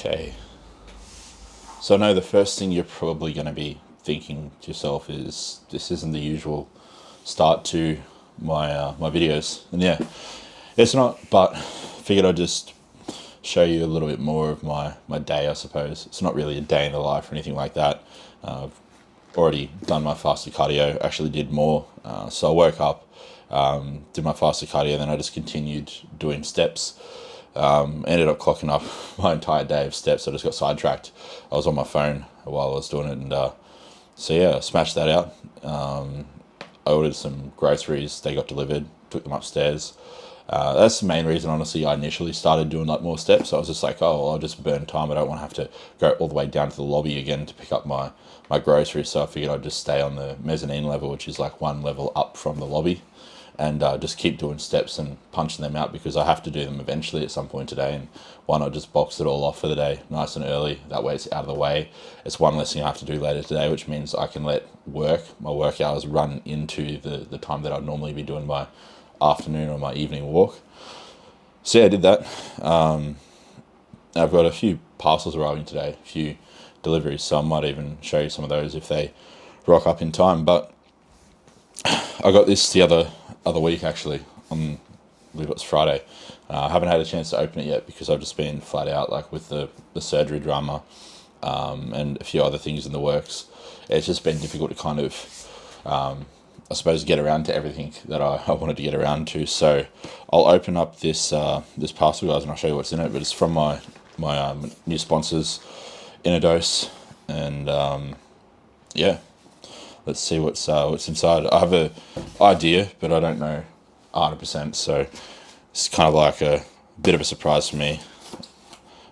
Okay, so I know the first thing you're probably going to be thinking to yourself is this isn't the usual start to my videos, and yeah, it's not. But figured I'd just show you a little bit more of my day. I suppose it's not really a day in the life or anything like that. I've already done my fasted cardio. Actually, did more. So I woke up, did my fasted cardio, then I just continued doing steps. Ended up clocking up my entire day of steps. I just got sidetracked. I was on my phone while I was doing it, and so yeah, smashed that out. I ordered some groceries. They got delivered. Took them upstairs. That's the main reason, honestly, I initially started doing like more steps. I was just like, oh, well, I'll just burn time. I don't want to have to go all the way down to the lobby again to pick up my groceries. So I figured I'd just stay on the mezzanine level, which is like one level up from the lobby, and just keep doing steps and punching them out because I have to do them eventually at some point today. And why not just box it all off for the day nice and early? That way it's out of the way. It's one less thing I have to do later today, which means I can let my work hours run into the time that I'd normally be doing my afternoon or my evening walk. So yeah, I did that. I've got a few parcels arriving today, a few deliveries, so I might even show you some of those if they rock up in time. But I got this the other week, actually, on, I believe it was Friday. I haven't had a chance to open it yet because I've just been flat out, like with the surgery drama, and a few other things in the works. It's just been difficult to kind of I suppose get around to everything that I wanted to get around to. So I'll open up this this parcel, guys, and I'll show you what's in it. But it's from my new sponsors, InnerDose, and yeah, let's see what's inside. I have a idea, but I don't know 100%. So it's kind of like a bit of a surprise for me.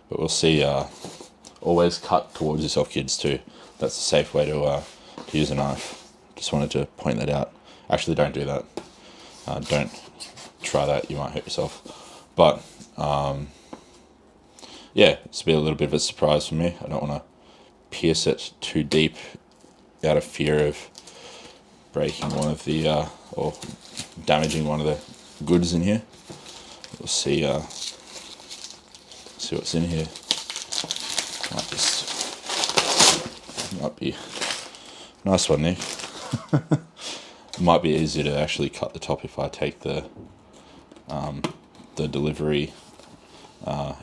But we'll see. Always cut towards yourself, kids, too. That's a safe way to use a knife. Just wanted to point that out. Actually, don't do that. Don't try that. You might hurt yourself. But yeah, it's been a little bit of a surprise for me. I don't want to pierce it too deep out of fear of breaking one of the or damaging one of the goods in here. We'll see. See what's in here. Might be nice one, Nick. Might be easier to actually cut the top if I take the delivery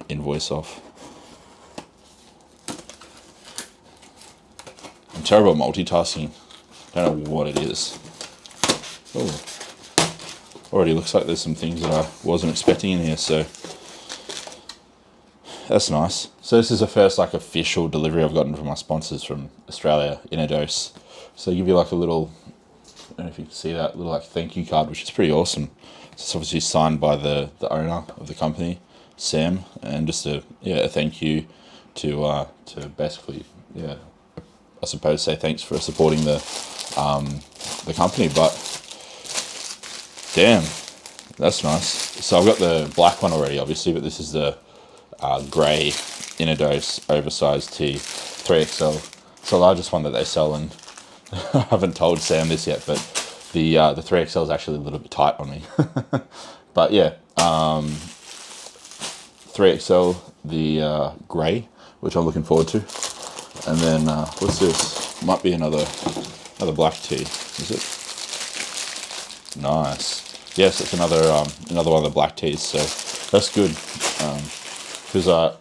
invoice off. I'm terrible at multitasking. Don't know what it is. Oh, already looks like there's some things that I wasn't expecting in here, so that's nice. So this is the first like official delivery I've gotten from my sponsors from Australia, InnerDose. So they give you like a little, I don't know if you can see that, little like thank you card, which is pretty awesome. It's obviously signed by the owner of the company, Sam, and just a thank you to basically, I suppose say thanks for supporting the company. But damn, that's nice. So I've got the black one already, obviously, but this is the grey InnerDose oversized tee, 3XL. It's the largest one that they sell, and I haven't told Sam this yet, but the 3XL is actually a little bit tight on me. But yeah, 3XL, the grey, which I'm looking forward to. And then what's this? Might be another black tee. Is it? Nice. Yes, it's another one of the black tees. So that's good. Because I'm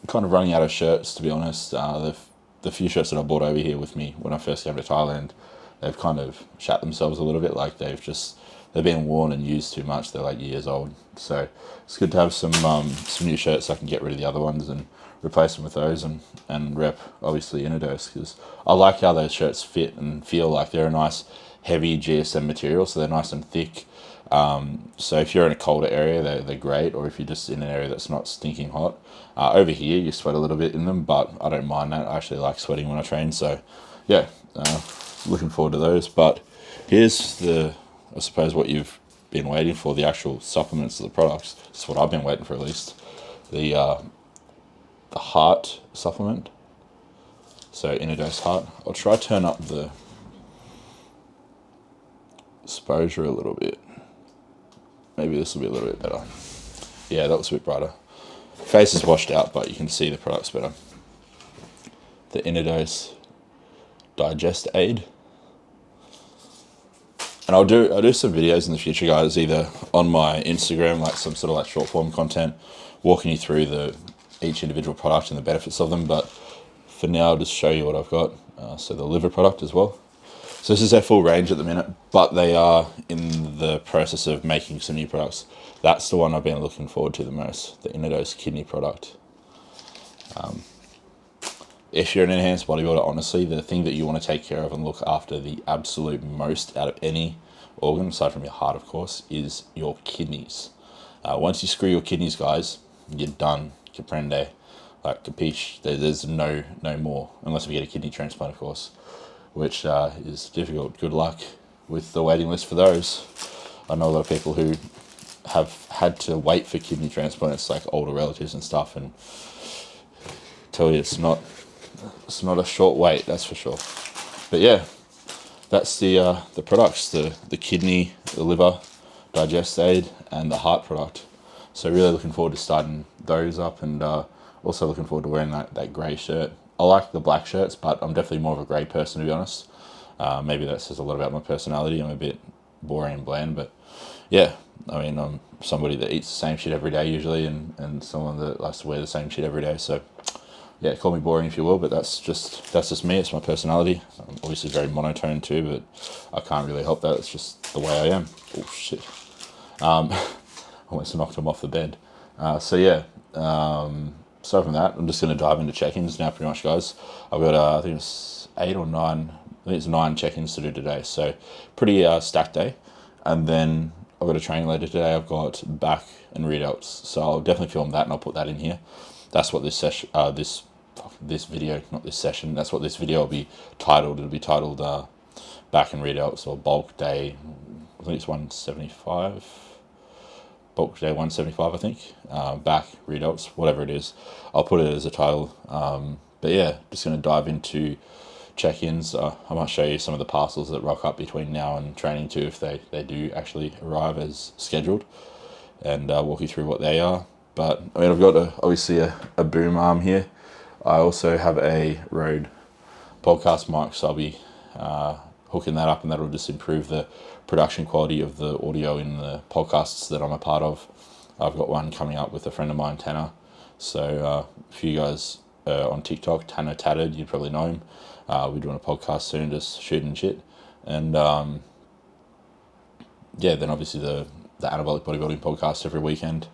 kind of running out of shirts, to be honest. The few shirts that I bought over here with me when I first came to Thailand, they've kind of shat themselves a little bit. Like they've been worn and used too much. They're like years old. So it's good to have some new shirts so I can get rid of the other ones and replace them with those and rep obviously InnerDose, because I like how those shirts fit and feel. Like they're a nice heavy GSM material, so they're nice and thick. So if you're in a colder area, they're great, or if you're just in an area that's not stinking hot. Over here, you sweat a little bit in them, but I don't mind that. I actually like sweating when I train, so yeah, looking forward to those. But here's I suppose what you've been waiting for, the actual supplements of the products. It's what I've been waiting for, at least. The heart supplement. So InnerDose heart. I'll try to turn up the exposure a little bit. Maybe this will be a little bit better. Yeah, that was a bit brighter. Face is washed out, but you can see the products better. The InnerDose Digest Aid. And I'll do some videos in the future, guys, either on my Instagram, like some sort of like short form content, walking you through each individual product and the benefits of them. But for now, I'll just show you what I've got. So the liver product as well. So this is their full range at the minute, but they are in the process of making some new products. That's the one I've been looking forward to the most, the InnerDose kidney product. If you're an enhanced bodybuilder, honestly, the thing that you want to take care of and look after the absolute most out of any organ, aside from your heart, of course, is your kidneys. Once you screw your kidneys, guys, you're done. Comprende. Like, capiche. There's no more, unless we get a kidney transplant, of course, which is difficult. Good luck with the waiting list for those. I know a lot of people who have had to wait for kidney transplants, like older relatives and stuff, and tell you it's not a short wait, that's for sure. But yeah, that's the products, the kidney, the liver, digest aid, and the heart product. So really looking forward to starting those up, and also looking forward to wearing that grey shirt. I like the black shirts, but I'm definitely more of a grey person, to be honest. Maybe that says a lot about my personality. I'm a bit boring and bland, but yeah, I mean, I'm somebody that eats the same shit every day usually, and someone that likes to wear the same shit every day. So yeah, call me boring if you will, but that's just me. It's my personality. I'm obviously very monotone too, but I can't really help that. It's just the way I am. Oh shit! Almost knocked him off the bed. So yeah. Aside from that, I'm just going to dive into check-ins now, pretty much, guys. I've got I think it's 8 or 9. I think it's 9 check-ins to do today. So pretty stacked day. And then I've got a training later today. I've got back and rear delts. So I'll definitely film that and I'll put that in here. That's what this session, this video, not this session. That's what this video will be titled. It'll be titled back and rear delts, or bulk day. I think it's 175. Bulk day 175, I think. Back, rear delts, whatever it is. I'll put it as a title. But yeah, just going to dive into check-ins. I might show you some of the parcels that rock up between now and training too, if they do actually arrive as scheduled, and walk you through what they are. But I mean, I've got obviously a boom arm here. I also have a Rode podcast mic, so I'll be hooking that up, and that'll just improve the production quality of the audio in the podcasts that I'm a part of. I've got one coming up with a friend of mine, Tanner. So if you guys on TikTok, Tanner Tatted, you probably know him. We're doing a podcast soon, just shooting shit. And yeah, then obviously the anabolic bodybuilding podcast every weekend,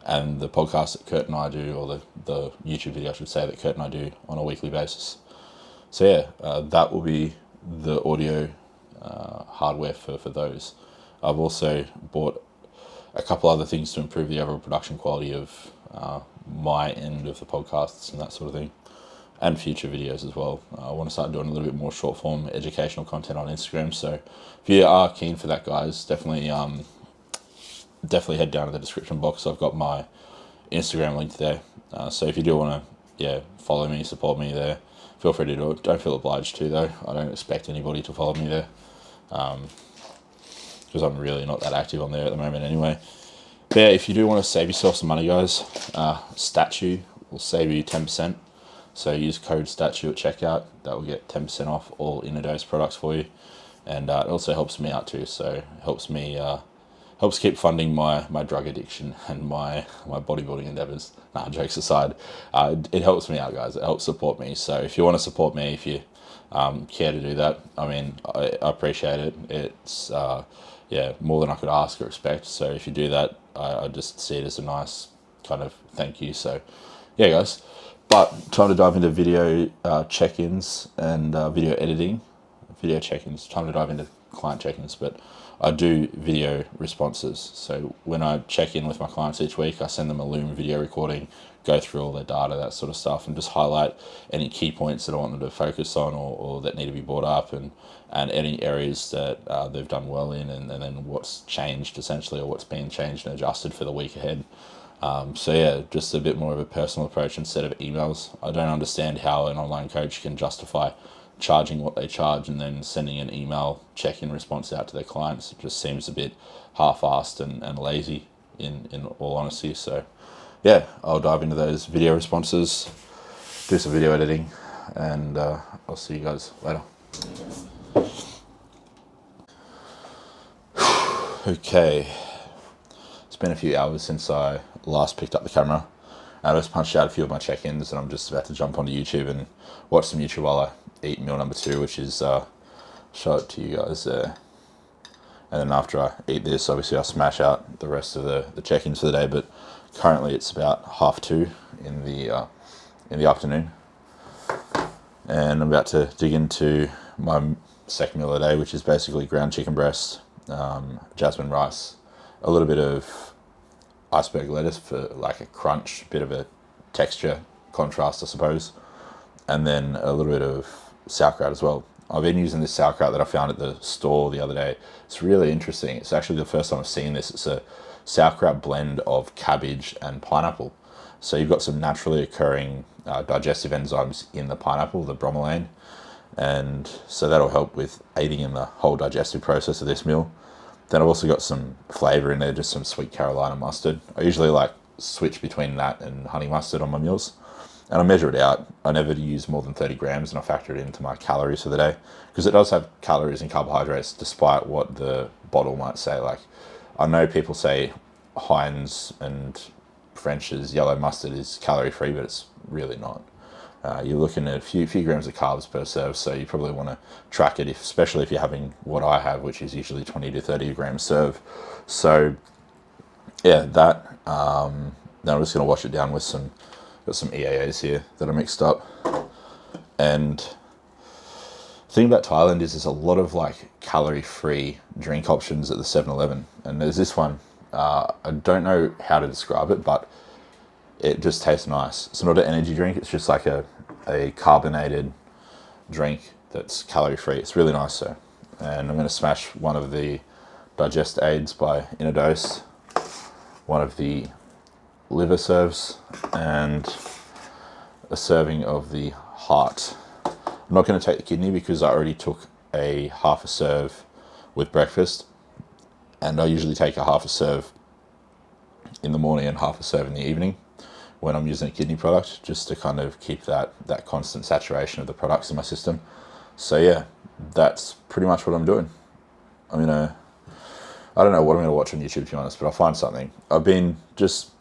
and the podcast that Kurt and I do, or the YouTube video I should say, that Kurt and I do on a weekly basis. So yeah, that will be the audio hardware for those. I've also bought a couple other things to improve the overall production quality of my end of the podcasts and that sort of thing, and future videos as well. I want to start doing a little bit more short form educational content on Instagram. So if you are keen for that, guys, definitely head down to the description box. I've got my Instagram link there. So if you do want to follow me, support me there, feel free to do it. Don't feel obliged to, though. I don't expect anybody to follow me there, because I'm really not that active on there at the moment anyway. But yeah, if you do want to save yourself some money, guys, Statue will save you 10%. So use code Statue at checkout. That will get 10% off all InnerDose products for you. And it also helps me out too. So it helps me, helps keep funding my drug addiction and my bodybuilding endeavors. Nah, jokes aside, it helps me out, guys. It helps support me. So if you want to support me, if you care to do that, I mean, I appreciate it. It's more than I could ask or expect. So if you do that, I just see it as a nice kind of thank you. So yeah, guys. But time to dive into video check-ins and video editing. Video check-ins. Time to dive into client check-ins, but I do video responses. So when I check in with my clients each week, I send them a Loom video recording, go through all their data, that sort of stuff, and just highlight any key points that I want them to focus on, or that need to be brought up, and any areas that they've done well in, and then what's changed essentially, or what's been changed and adjusted for the week ahead. So yeah, just a bit more of a personal approach instead of emails. I don't understand how an online coach can justify charging what they charge and then sending an email check-in response out to their clients. It just seems a bit half-assed and lazy in all honesty. So yeah, I'll dive into those video responses, do some video editing, and I'll see you guys later. Okay, it's been a few hours since I last picked up the camera. I just punched out a few of my check-ins, and I'm just about to jump onto YouTube and watch some YouTube while I eat meal number 2, which is show it to you guys there. And then after I eat this, obviously I'll smash out the rest of the check-ins for the day. But currently it's about 2:30 in the afternoon, and I'm about to dig into my second meal of the day, which is basically ground chicken breast, jasmine rice, a little bit of iceberg lettuce for like a crunch, bit of a texture contrast, I suppose, and then a little bit of sauerkraut as well. I've been using this sauerkraut that I found at the store the other day. It's really interesting. It's actually the first time I've seen this. It's a sauerkraut blend of cabbage and pineapple. So you've got some naturally occurring digestive enzymes in the pineapple, the bromelain, and so that'll help with aiding in the whole digestive process of this meal. Then I've also got some flavour in there, just some sweet Carolina mustard. I usually like switch between that and honey mustard on my meals. And I measure it out. I never use more than 30 grams, and I factor it into my calories for the day, because it does have calories and carbohydrates despite what the bottle might say. Like, I know people say Heinz and French's yellow mustard is calorie free, but it's really not. You're looking at a few grams of carbs per serve, so you probably want to track it, especially if you're having what I have, which is usually 20 to 30 grams serve. So yeah, that. Then I'm just going to wash it down with some EAAs here that I mixed up. And the thing about Thailand is there's a lot of like calorie-free drink options at the 7-Eleven, and there's this one. I don't know how to describe it, but it just tastes nice. It's not an energy drink. It's just like a carbonated drink that's calorie-free. It's really nice, so. And I'm going to smash one of the digest aids by InnerDose, one of the liver serves, and a serving of the heart. I'm not going to take the kidney because I already took a half a serve with breakfast, and I usually take a half a serve in the morning and half a serve in the evening when I'm using a kidney product, just to kind of keep that constant saturation of the products in my system. So yeah, that's pretty much what I'm doing. I don't know what I'm going to watch on YouTube, to be honest, but I'll find something. I've been just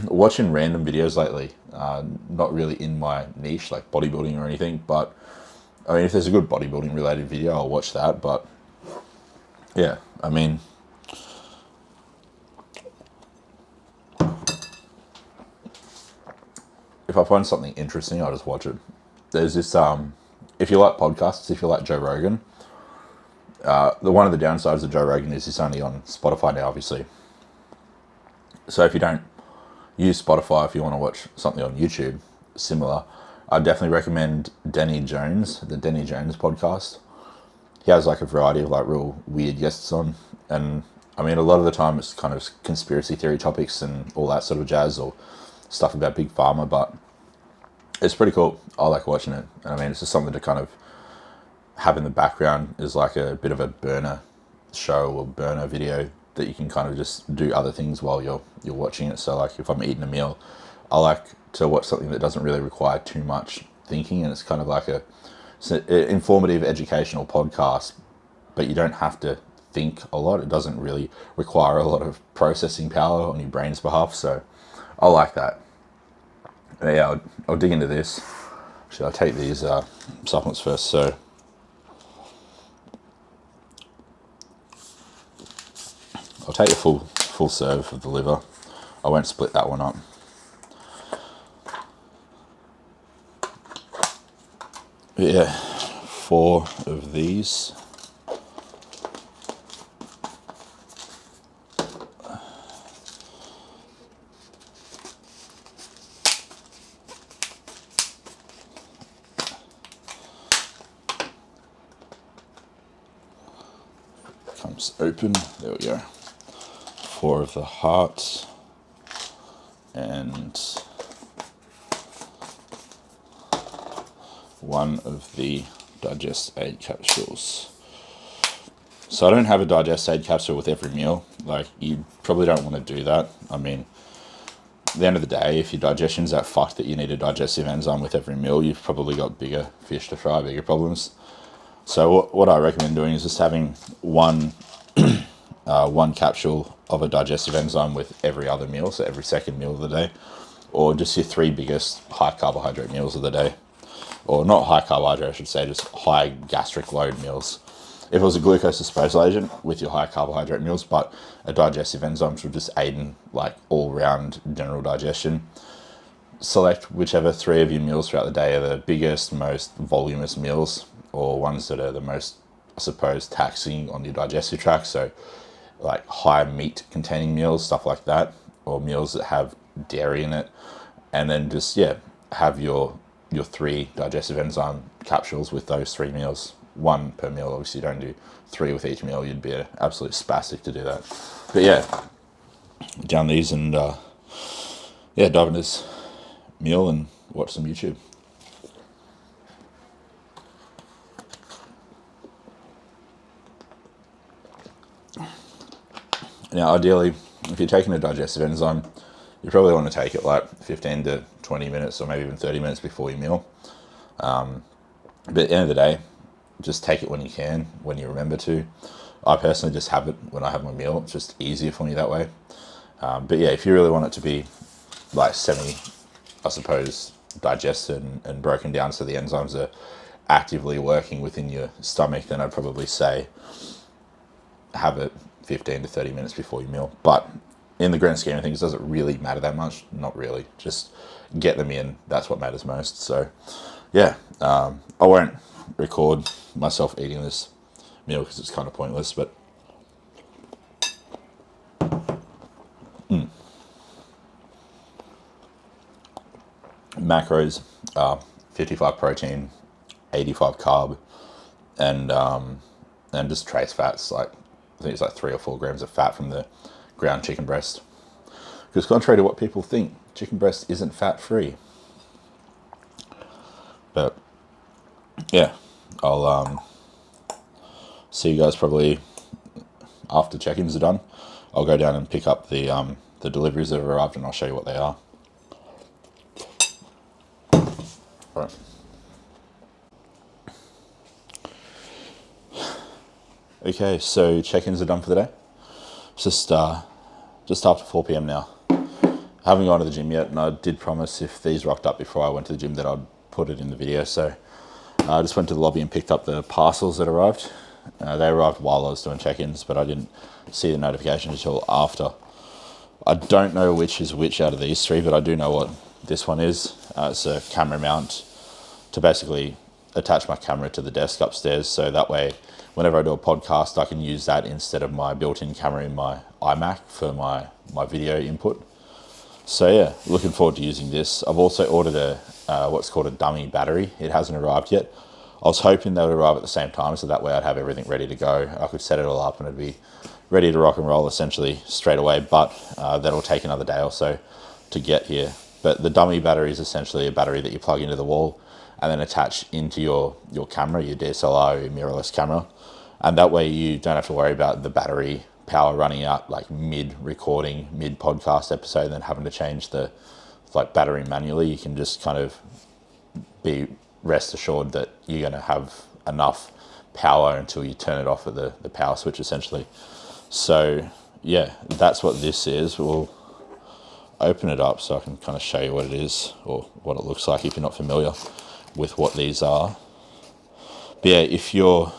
watching random videos lately, not really in my niche like bodybuilding or anything, but I mean, if there's a good bodybuilding related video, I'll watch that. But yeah, I mean, if I find something interesting, I'll just watch it. There's this, if you like podcasts, if you like Joe Rogan, one of the downsides of Joe Rogan is it's only on Spotify now, obviously. So if you don't use Spotify, if you want to watch something on YouTube similar, I definitely recommend Denny Jones, the Denny Jones podcast. He has like a variety of like real weird guests on, and I mean, a lot of the time it's kind of conspiracy theory topics and all that sort of jazz, or stuff about big pharma, but it's pretty cool. I like watching it, and I mean, it's just something to kind of have in the background, is like a bit of a burner show or burner video that you can kind of just do other things while you're watching it. So like if I'm eating a meal, I like to watch something that doesn't really require too much thinking, and it's kind of like it's an informative educational podcast, but you don't have to think a lot. It doesn't really require a lot of processing power on your brain's behalf, so I like that. But yeah, I'll dig into this. Actually, I'll take these supplements first. So I'll take the full serve of the liver. I won't split that one up. But yeah, 4 of these. Comes open. There we go. 4 of the heart, and 1 of the digest aid capsules. So I don't have a digest aid capsule with every meal. Like, you probably don't want to do that. I mean, the end of the day, if your digestion's that fucked that you need a digestive enzyme with every meal, you've probably got bigger fish to fry, bigger problems. So what I recommend doing is just having one capsule of a digestive enzyme with every other meal, so every second meal of the day, or just your 3 biggest high carbohydrate meals of the day. Or not high carbohydrate, I should say, just high gastric load meals. If it was a glucose disposal agent with your high carbohydrate meals, but a digestive enzyme should just aid in like all round general digestion. Select whichever 3 of your meals throughout the day are the biggest, most voluminous meals, or ones that are the most, I suppose, taxing on your digestive tract. So like high meat containing meals, stuff like that, or meals that have dairy in it. And then just, have your 3 digestive enzyme capsules with those 3 meals. 1 per meal. Obviously, you don't do 3 with each meal. You'd be an absolute spastic to do that. But down these and dive into this meal and watch some YouTube. Now, ideally, if you're taking a digestive enzyme, you probably want to take it like 15 to 20 minutes or maybe even 30 minutes before your meal. But at the end of the day, just take it when you can, when you remember to. I personally just have it when I have my meal. It's just easier for me that way. If you really want it to be like semi, I suppose, digested and broken down so the enzymes are actively working within your stomach, then I'd probably say have it 15 to 30 minutes before your meal. But in the grand scheme of things, does it really matter that much? Not really. Just get them in. That's what matters most. So, I won't record myself eating this meal because it's kind of pointless, but macros, 55 protein, 85 carb, and just trace fats, like I think it's like 3 or 4 grams of fat from the ground chicken breast. Because contrary to what people think, chicken breast isn't fat free. But I'll see you guys probably after check-ins are done. I'll go down and pick up the deliveries that have arrived, and I'll show you what they are. All right. Okay, so check-ins are done for the day. It's just after 4 p.m. now. I haven't gone to the gym yet, and I did promise if these rocked up before I went to the gym that I'd put it in the video. So I just went to the lobby and picked up the parcels that arrived. They arrived while I was doing check-ins, but I didn't see the notification until after. I don't know which is which out of these 3, but I do know what this one is. It's a camera mount to basically attach my camera to the desk upstairs, so that way whenever I do a podcast I can use that instead of my built-in camera in my iMac for my video input. So looking forward to using this. I've also ordered a what's called a dummy battery. It hasn't arrived yet. I was hoping they would arrive at the same time, so that way I'd have everything ready to go. I could set it all up and it'd be ready to rock and roll essentially straight away, but that'll take another day or so to get here. But the dummy battery is essentially a battery that you plug into the wall and then attach into your camera, your DSLR or your mirrorless camera. And that way you don't have to worry about the battery power running out like mid-recording, mid-podcast episode, and then having to change the battery manually. You can just kind of be rest assured that you're going to have enough power until you turn it off at the power switch essentially. So that's what this is. We'll open it up so I can kind of show you what it is or what it looks like if you're not familiar with what these are. But if you're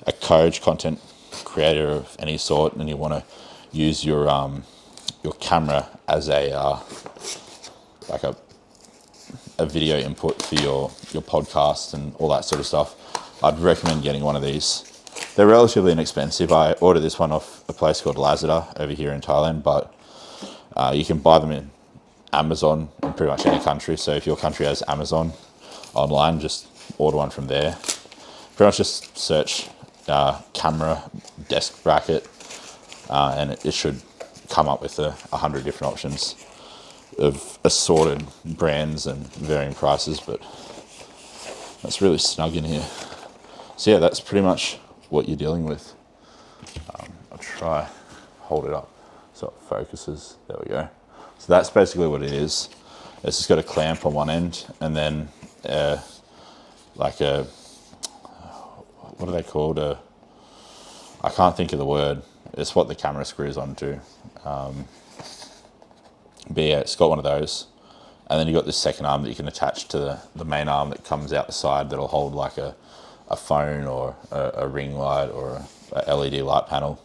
a coach, content creator of any sort, and you want to use your camera as a video input for your podcast and all that sort of stuff, I'd recommend getting one of these. They're relatively inexpensive. I ordered this one off a place called Lazada over here in Thailand, but you can buy them in Amazon in pretty much any country. So if your country has Amazon online, just order one from there. Pretty much just search camera desk bracket and it should come up with 100 different options of assorted brands and varying prices, but that's really snug in here. So that's pretty much what you're dealing with. I'll try hold it up so it focuses. There we go. So that's basically what it is. It's just got a clamp on one end, and then like a, what are they called? I can't think of the word. It's what the camera screws onto. But yeah, it's got one of those. And then you've got this second arm that you can attach to the main arm that comes out the side that'll hold like a phone or a ring light or a LED light panel.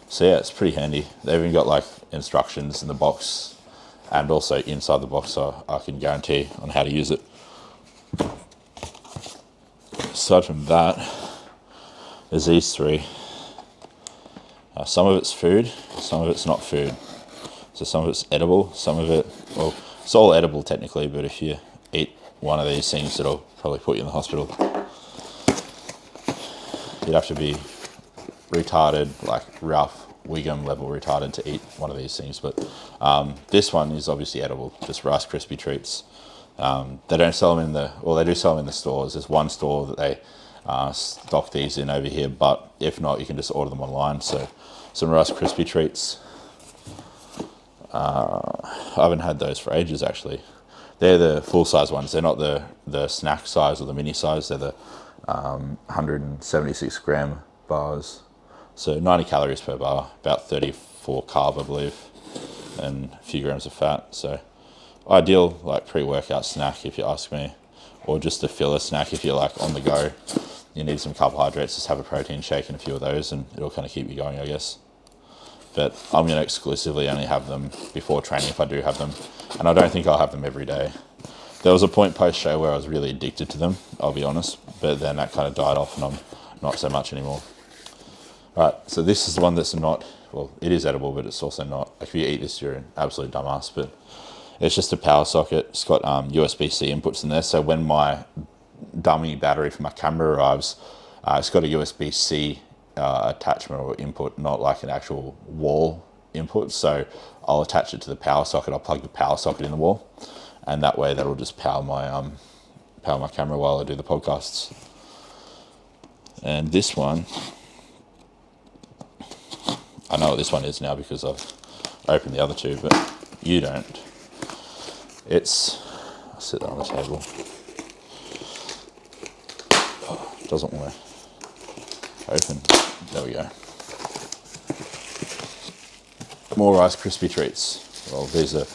So yeah, it's pretty handy. They've even got like instructions in the box and also inside the box, so I can guarantee on how to use it. Aside from that, there's these three. Some of it's food, some of it's not food. So some of it's edible, some of it, well, it's all edible technically, but if you eat one of these things, it'll probably put you in the hospital. You'd have to be retarded, like Ralph Wiggum level retarded, to eat one of these things. But this one is obviously edible, just Rice Krispie treats. They don't sell them in the, well, they do sell them in the stores. There's one store that they stock these in over here, but if not, you can just order them online. So some Rice Krispie treats. I haven't had those for ages actually. They're the full size ones. They're not the snack size or the mini size. They're the 176 gram bars. So 90 calories per bar, about 34 carb, I believe, and a few grams of fat. So ideal like pre-workout snack if you ask me, or just a filler snack if you're like on the go. You need some carbohydrates, just have a protein shake and a few of those and it'll kind of keep you going, I guess. But I'm going to exclusively only have them before training if I do have them. And I don't think I'll have them every day. There was a point post-show where I was really addicted to them, I'll be honest. But then that kind of died off and I'm not so much anymore. All right, so this is the one that's not, well, it is edible, but it's also not. Like if you eat this, you're an absolute dumbass. But it's just a power socket. It's got USB-C inputs in there. So when my dummy battery for my camera arrives, it's got a USB-C attachment or input, not like an actual wall input. So I'll attach it to the power socket. I'll plug the power socket in the wall, and that way that'll just power my camera while I do the podcasts. And this one, I know what this one is now because I've opened the other two, but you don't. I'll sit that on the table. Oh, it doesn't want to open. There we go. More Rice Krispie treats. Well, these are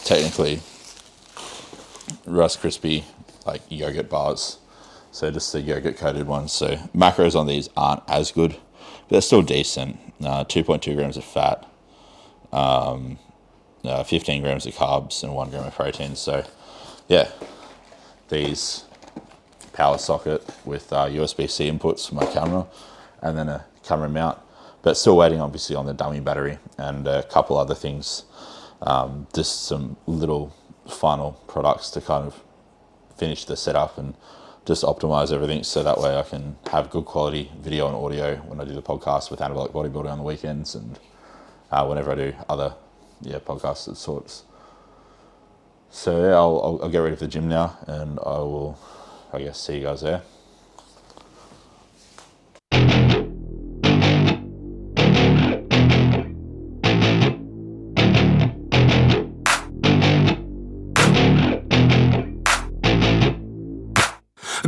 technically Rice Krispie like yogurt bars. So just the yogurt coated ones. So macros on these aren't as good, but they're still decent. 2.2 grams of fat, 15 grams of carbs, and 1 gram of protein. So yeah, these power socket with USB-C inputs for my camera, and then a camera mount, but still waiting obviously on the dummy battery and a couple other things, just some little final products to kind of finish the setup and just optimize everything so that way I can have good quality video and audio when I do the podcast with Anabolic Bodybuilding on the weekends and whenever I do other podcasts of sorts. So yeah, I'll get ready for the gym now, and I will, I guess, see you guys there.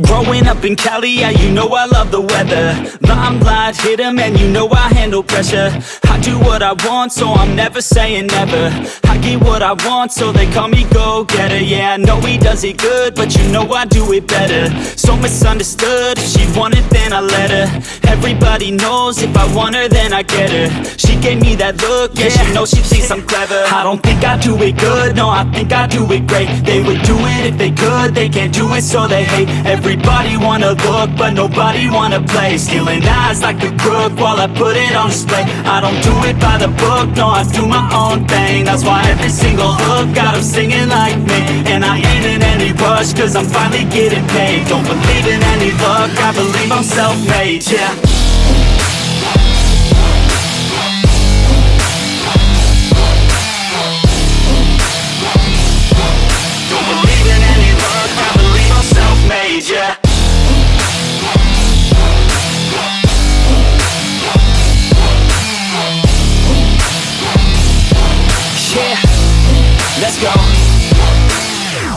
Growing up in Cali, yeah, you know I love the weather. Limelight hit 'em and you know I handle pressure. I do what I want, so I'm never saying never. I get what I want, so they call me go-getter. Yeah, I know he does it good, but you know I do it better. So misunderstood, if she wanted then I let her. Everybody knows if I want her then I get her. She gave me that look, yeah, she knows she thinks I'm clever. I don't think I do it good, no, I think I do it great. They would do it if they could, they can't do it so they hate. Everybody wanna look, but nobody wanna play. Stealing eyes like the crook while I put it on display. I don't do it by the book, no, I do my own thing. That's why every single hook got them singing like me. And I ain't in any rush, cause I'm finally getting paid. Don't believe in any luck, I believe I'm self-made, yeah. Don't believe in any luck, I believe I'm self-made, yeah. let's go.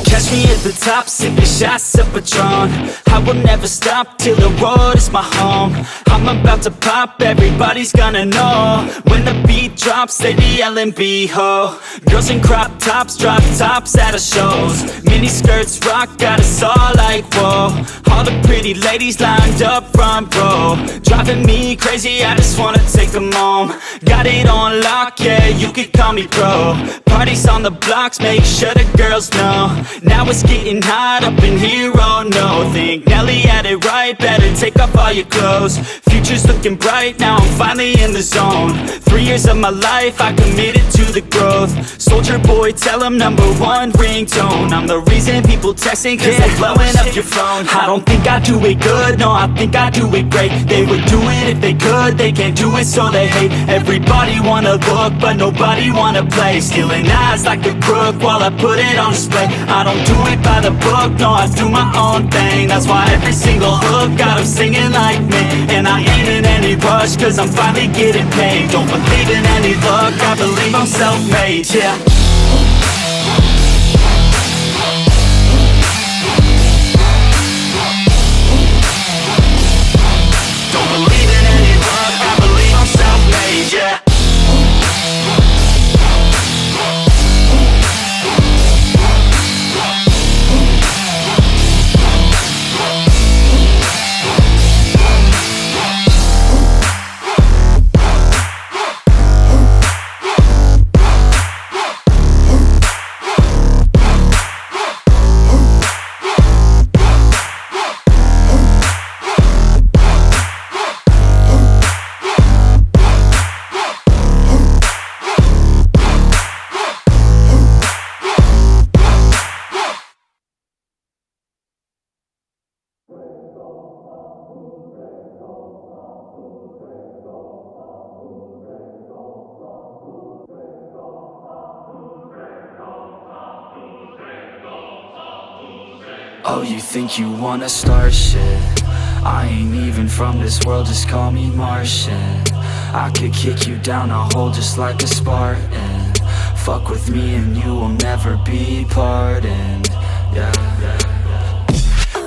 Catch me at the top, sipping shots of Patron. I will never stop till the road is my home. I'm about to pop, everybody's gonna know. When the beat drops, they be yelling B-ho. Girls in crop tops, drop tops at our shows. Mini skirts rock, got us all like whoa. All the pretty ladies lined up front row. Driving me crazy, I just wanna take them home. Got it on lock, yeah, you could call me pro. Parties on the blocks, make sure the girls know. Now it's getting hot up in here, oh no. Think Nelly had it right, better take off all your clothes. Future's looking bright, now I'm finally in the zone. 3 years of my life, I committed to the growth. Soldier boy, tell them #1 ringtone. I'm the reason people texting, cause they're blowing up your phone. I don't think I do it good, no, I think I do it great. They would do it if they could, they can't do it so they hate. Everybody wanna look, but nobody wanna play. Stealing eyes like a crook while I put it on display. I don't do it by the book, no, I do my own thing. That's why every single hook got them singing like me. And I ain't in any rush, cause I'm finally getting paid. Don't believe in any luck, I believe I'm self-made, yeah. Don't believe in any luck, I believe I'm self-made, yeah. Oh, you think you wanna start shit? I ain't even from this world, just call me Martian. I could kick you down a hole just like a Spartan. Fuck with me and you will never be pardoned. Yeah.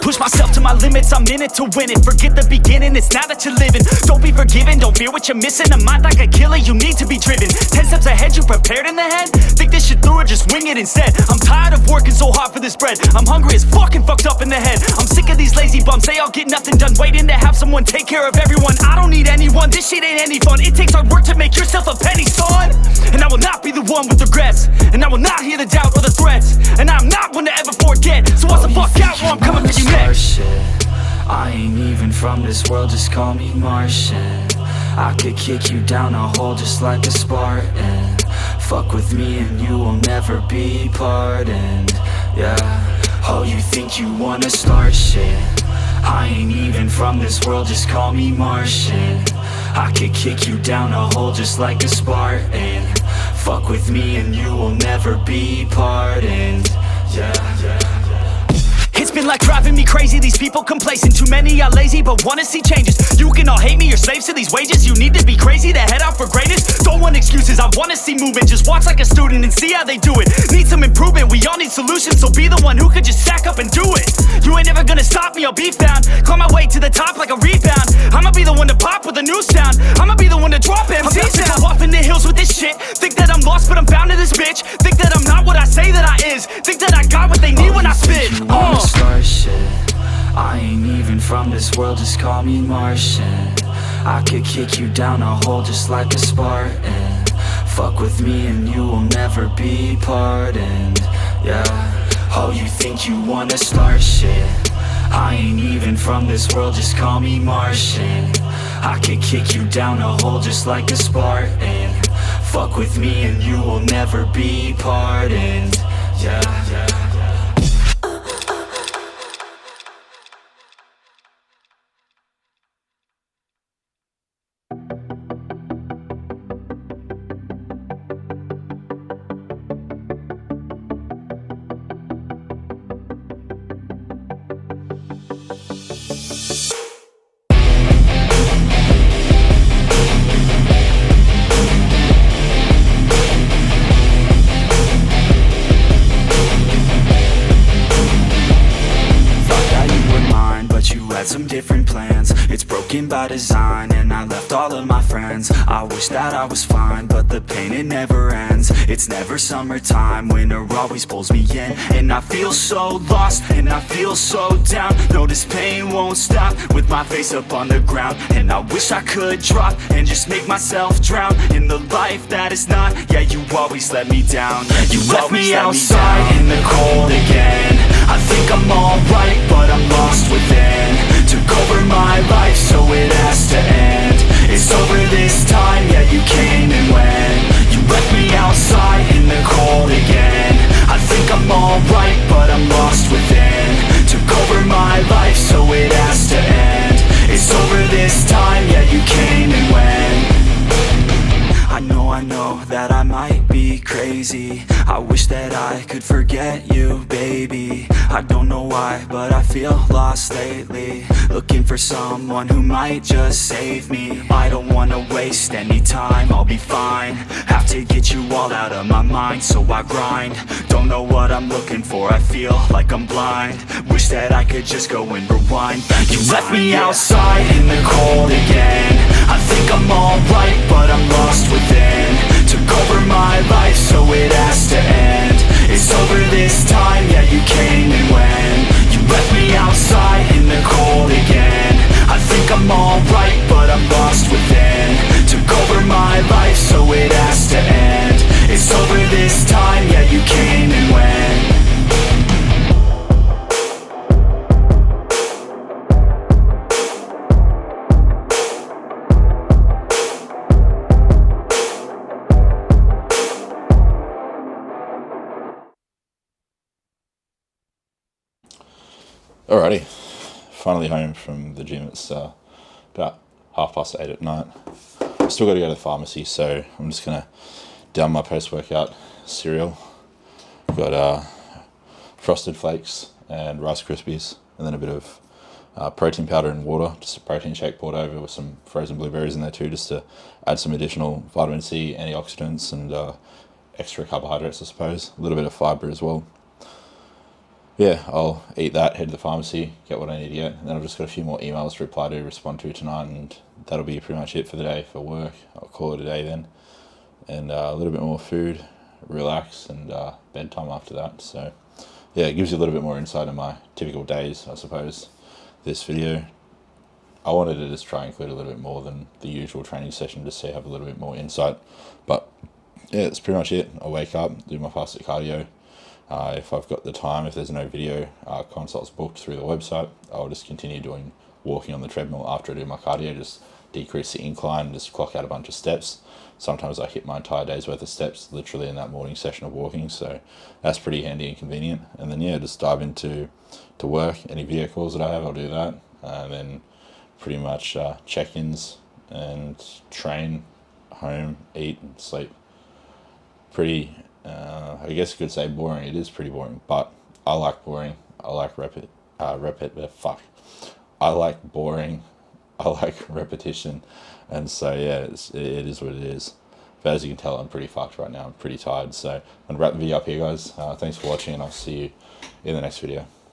Push myself to my limits, I'm in it to win it. Forget the beginning, it's now that you're living. Don't be forgiven, don't fear what you're missing. A mind like a killer, you need to be driven. 10 steps ahead, you prepared in the head? Think this shit through or just wing it instead? I'm tired of working so hard for this bread. I'm hungry as fucking fucked up in the head. I'm sick of these lazy bums, they all get nothing done. Waiting to have someone take care of everyone. I don't need anyone, this shit ain't any fun. It takes hard work to make yourself a penny, son. And I will not be the one with regrets. And I will not hear the doubt or the threats. And I'm not one to ever forget. So what's the fuck out where I'm coming for you next? Shit. I ain't even from this world, just call me Martian. I could kick you down a hole just like a Spartan. Fuck with me and you will never be pardoned. Yeah. Oh, you think you wanna start shit? I ain't even from this world, just call me Martian. I could kick you down a hole just like a Spartan. Fuck with me and you will never be pardoned. Yeah. It's been like driving me crazy, these people complacent. Too many are lazy but wanna see changes. You can all hate me, you're slaves to these wages. You need to be crazy to head out for greatness. Don't want excuses, I wanna see movement. Just watch like a student and see how they do it. Need some improvement, we all need solutions. So be the one who could just stack up and do it. You ain't never gonna stop me, I'll be found. Climb my way to the top like a rebound. I'ma be the one to pop with a new sound. I'ma be the one to drop MCs now. Go off in the hills with this shit. Think that I'm lost but I'm found in this bitch. Think that I'm not what I say that I is. Think that I got what they need when I spit. Start shit. I ain't even from this world, just call me Martian. I could kick you down a hole just like a Spartan. Fuck with me and you will never be pardoned. Yeah. Oh, you think you wanna start shit? I ain't even from this world, just call me Martian. I could kick you down a hole just like a Spartan. Fuck with me and you will never be pardoned. Yeah. had some different plans. It's broken by design, and I left all of my friends. I wish that I was fine, but the pain, it never ends. It's never summertime, winter always pulls me in. And I feel so lost, and I feel so down. No, this pain won't stop, with my face up on the ground. And I wish I could drop, and just make myself drown in the life that is not. Yeah, you always let me down. You left me outside in the cold again. I think I'm alright, but I'm lost within. Took over my life, so it has to end. It's over this time, yeah, you came and went. You left me outside in the cold again. I think I'm alright, but I'm lost within. Took over my life, so it has to end. It's over this time, yeah, you came and went. I know that I might be crazy. I wish that I could forget you, baby. I don't know why, but I feel lost lately. Looking for someone who might just save me. I don't wanna waste any time, I'll be fine. Have to get you all out of my mind, so I grind. Don't know what I'm looking for, I feel like I'm blind. Wish that I could just go and rewind back. You left me outside in the cold again. I think I'm alright, but I'm lost within. Took over my life, so it has to end. It's over this time, yeah, you came and went. You left me outside in the cold again. I think I'm alright, but I'm lost within. Took over my life, so it has to end. It's over this time, yeah, you came and went. Alrighty, finally home from the gym. It's about 8:30 at night. I've still got to go to the pharmacy, so I'm just gonna down my post-workout cereal. I've got Frosted Flakes and Rice Krispies, and then a bit of protein powder and water, just a protein shake poured over with some frozen blueberries in there too, just to add some additional vitamin C, antioxidants, and extra carbohydrates, I suppose. A little bit of fiber as well. Yeah, I'll eat that, head to the pharmacy, get what I need to get, and then I've just got a few more emails to reply to, respond to tonight, and that'll be pretty much it for the day for work. I'll call it a day then, and a little bit more food, relax, and bedtime after that. So yeah, it gives you a little bit more insight on my typical days, I suppose. This video, I wanted to just try and include a little bit more than the usual training session, just so you have a little bit more insight. But yeah, that's pretty much it. I wake up, do my fasted cardio. If I've got the time, if there's no video consults booked through the website, I'll just continue doing walking on the treadmill after I do my cardio, just decrease the incline, just clock out a bunch of steps. Sometimes I hit my entire day's worth of steps literally in that morning session of walking, so that's pretty handy and convenient. And then yeah, just dive into work. Any video calls that I have, I'll do that. And then pretty much check-ins and train, home, eat, and sleep. Pretty I guess you could say boring. It is pretty boring, but I like boring. I like I like boring. I like repetition, and so yeah, it is what it is. But as you can tell, I'm pretty fucked right now. I'm pretty tired, so I'm gonna wrap the video up here, guys. Thanks for watching, and I'll see you in the next video.